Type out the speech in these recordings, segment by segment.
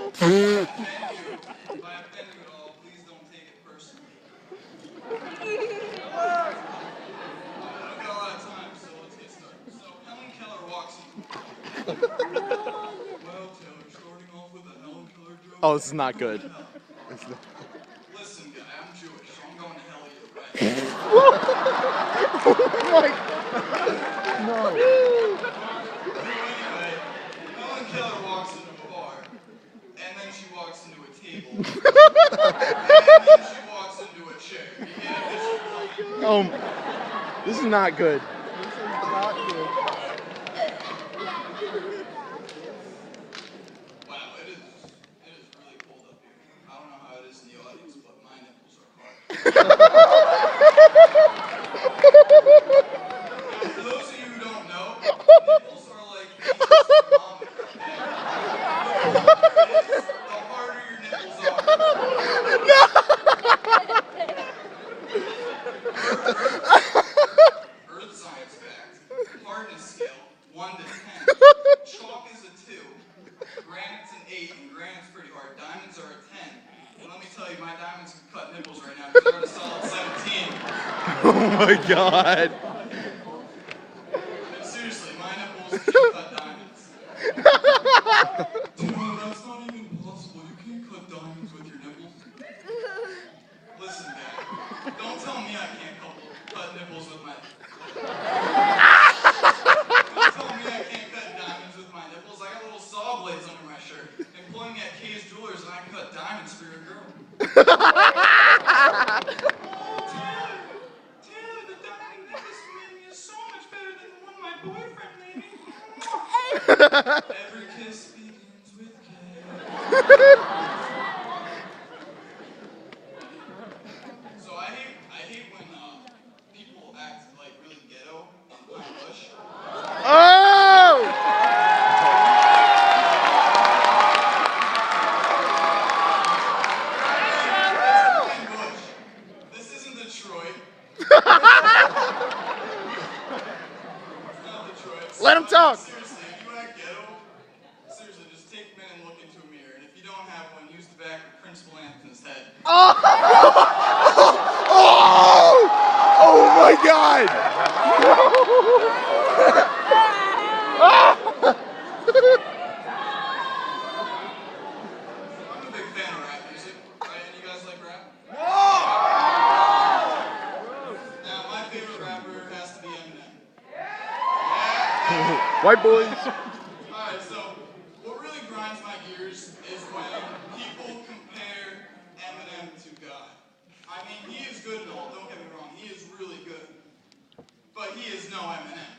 offend you at all, please don't take it personally. I've got a lot of time, so let's get started. So Helen Keller walks in. Well, Taylor, starting off with a Helen Keller joke. Oh, this is not good. Listen, guy, I'm Jewish, so I'm going to hell either way. Oh my no. Anyway, Helen Keller walks into a bar, and then she walks into a table, and then she walks into a chair. You get it? This is not good. Wow, it is really cold up here. I don't know how it is in the audience, but my nipples are hard. For those of you who don't know, nipples are like the thermometer. The harder your nipples are. Earth science fact. Hardness scale, 1 to 10. Chalk is a 2. Granite's an 8, and granite's pretty hard. Diamonds are a 10. And let me tell you, my diamonds can cut nipples right now because they're at a solid 17. Oh my god. And seriously, my nipples can cut diamonds. Dude, that's not even possible. You can't cut diamonds with your nipples. Listen, Dad. Don't tell me I can't cut nipples with my... Don't tell me I can't cut diamonds with my nipples. I got little saw blades under my shirt. Employ me at Kay's Jewelers and I can cut diamonds for your girl. Taylor, the diamond necklace you made me is so much better than the one my boyfriend made me. Every kiss begins with K. So I hate when people act like really ghetto in Pine Bush. Oh! Pine Bush. This isn't Detroit. It's not Detroit. Let him talk. Seriously, if you act ghetto, seriously, just take a minute and look into a mirror. And if you don't have one, use the back of Principal Anthony's head. Oh! Oh my god! I'm a big fan of rap music. Right? And you guys like rap? Now, my favorite rapper has to be Eminem. Yeah. White boys. Alright, so what really grinds my gears is when people compare Eminem to God. I mean, he is good and all, don't get me wrong, he is really good. But he is no Eminem.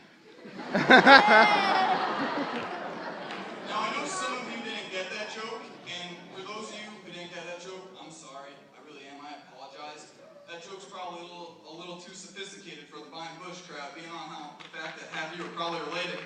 Now, I know some of you didn't get that joke, and for those of you who didn't get that joke, I'm sorry, I really am, I apologize. That joke's probably a little too sophisticated for the Pine Bush crowd, being on the fact that half of you are probably related.